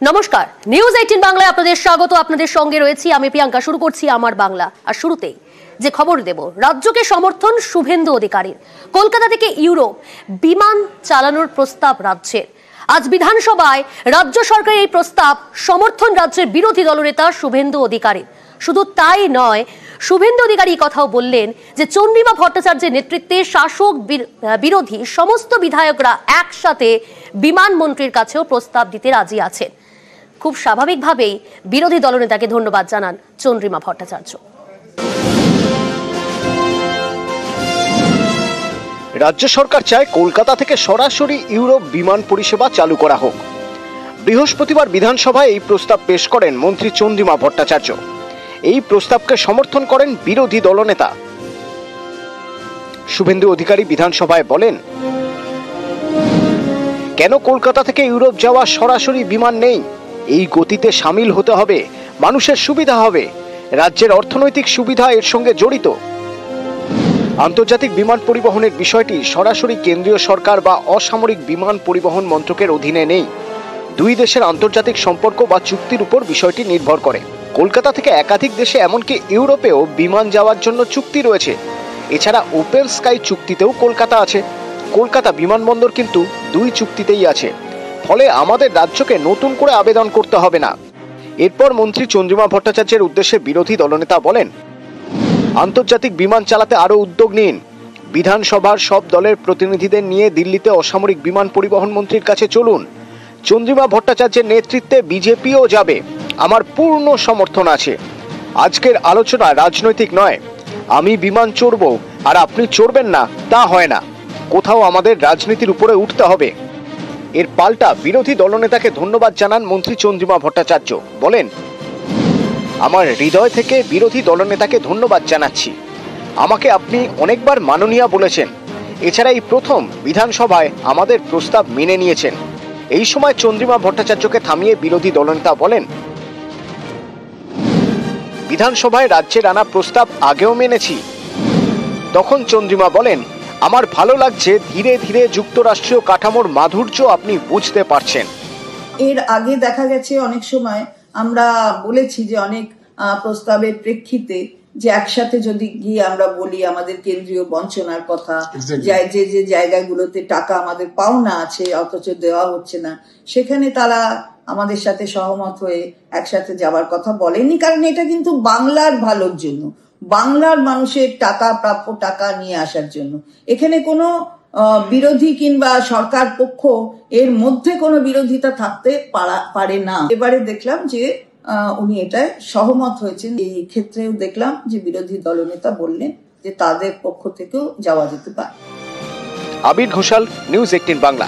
নমস্কার, নিউজ 18 বাংলায় আপনাদের স্বাগত। আপনাদের সঙ্গে রয়েছি আমি প্রিয়াঙ্কা। শুরু করছি আমার বাংলা। আর শুরুতেই যে খবর দেব, রাজ্যকে সমর্থন শুভেন্দু অধিকারীর। কলকাতা থেকে ইউরোপ বিমান চালানোর প্রস্তাব রাজ্যের। আজ বিধানসভায় রাজ্য সরকারের এই প্রস্তাব সমর্থন রাজ্যের বিরোধী দলনেতা শুভেন্দু অধিকারীর। শুধু তাই নয়, শুভেন্দু অধিকারী কথাও বললেন যে চন্দ্রিমা ভট্টাচার্যের নেতৃত্বে শাসক বিরোধী সমস্ত বিধায়করা একসাথে বিমানমন্ত্রীর কাছেও প্রস্তাব দিতে রাজি আছেন। খুব স্বাভাবিকভাবেই বিরোধী দলনেতাকে ধন্যবাদ জানান চন্দ্রিমা ভট্টাচার্য। রাজ্য সরকার চায় কলকাতা থেকে সরাসরি ইউরোপ বিমান পরিষেবা চালু করা হোক। বৃহস্পতিবার বিধানসভায় এই প্রস্তাব পেশ করেন মন্ত্রী চন্দ্রিমা ভট্টাচার্য। এই প্রস্তাবকে সমর্থন করেন বিরোধী দলনেতা শুভেন্দু অধিকারী। বিধানসভায় বলেন, কেন কলকাতা থেকে ইউরোপ যাওয়া সরাসরি বিমান নেই? এই গতিতে সামিল হতে হবে, মানুষের সুবিধা হবে, রাজ্যের অর্থনৈতিক সুবিধা এর সঙ্গে জড়িত। আন্তর্জাতিক বিমান পরিবহনের বিষয়টি সরাসরি কেন্দ্রীয় সরকার বা অসামরিক বিমান পরিবহন মন্ত্রকের অধীনে নেই। দুই দেশের আন্তর্জাতিক সম্পর্ক বা চুক্তির উপর বিষয়টি নির্ভর করে। কলকাতা থেকে একাধিক দেশে এমনকি ইউরোপেও বিমান যাওয়ার জন্য চুক্তি রয়েছে। এছাড়া ওপেন স্কাই চুক্তিতেও কলকাতা আছে। কলকাতা বিমানবন্দর কিন্তু দুই চুক্তিতেই আছে। ফলে আমাদের রাজ্যকে নতুন করে আবেদন করতে হবে না। এরপর মন্ত্রী চন্দ্রিমা ভট্টাচার্যের উদ্দেশ্যে বিরোধী দলনেতা বলেন, আন্তর্জাতিক বিমান চালাতে আরো উদ্যোগ নিন। বিধানসভার সব দলের প্রতিনিধিদের নিয়ে দিল্লিতে অসামরিক বিমান পরিবহন মন্ত্রীর কাছে চলুন। চন্দ্রিমা ভট্টাচার্যের নেতৃত্বে বিজেপিও যাবে। আমার পূর্ণ সমর্থন আছে। আজকের আলোচনা রাজনৈতিক নয়। আমি বিমান চড়ব আর আপনি চড়বেন না, তা হয় না। কোথাও আমাদের রাজনীতির উপরে উঠতে হবে। এর পাল্টা বিরোধী দলনেতাকে ধন্যবাদ জানান মন্ত্রী চন্দ্রিমা ভট্টাচার্য। বলেন, আমার হৃদয় থেকে বিরোধী দলনেতাকে ধন্যবাদ জানাচ্ছি। আমাকে আপনি অনেকবার মাননীয়া বলেছেন। এছাড়া এই প্রথম বিধানসভায় আমাদের প্রস্তাব মেনে নিয়েছেন। এই সময় চন্দ্রিমা ভট্টাচার্যকে থামিয়ে বিরোধী দলনেতা বলেন, বিধানসভায় রাজ্যের আনা প্রস্তাব আগেও মেনেছি। তখন চন্দ্রিমা বলেন, আমার ভালো লাগছে ধীরে ধীরে যুক্তরাষ্ট্রীয় কাঠামোর মাধুর্য আপনি বুঝতে পারছেন। এর আগে দেখা গেছে অনেক সময় আমরা বলেছি যে অনেক প্রস্তাবের প্রেক্ষিতে যে একসাথে যদি গিয়ে আমরা বলি আমাদের কেন্দ্রীয় বঞ্চনার কথা, যে যে জায়গাগুলোতে টাকা আমাদের পাওনা আছে অথচ দেওয়া হচ্ছে না, সেখানে তারা আমাদের সাথে সহমত হয়ে একসাথে যাওয়ার কথা বলেনি। কারণ এটা কিন্তু বাংলার ভালোর জন্য, বাংলার মানুষের টাকা, প্রাপ্য টাকা নিয়ে আসার জন্য। এখানে কোনো বিরোধী কিংবা সরকার পক্ষ এর মধ্যে কোনো বিরোধিতা থাকতে পারে না। এবারে দেখলাম যে উনি এটায় সহমত হয়েছেন। এই ক্ষেত্রেও দেখলাম যে বিরোধী দলনেতা বললেন যে তাদের পক্ষ থেকেও যাওয়া যেতে পারে। আবির ঘোষাল, নিউজ 18 বাংলা।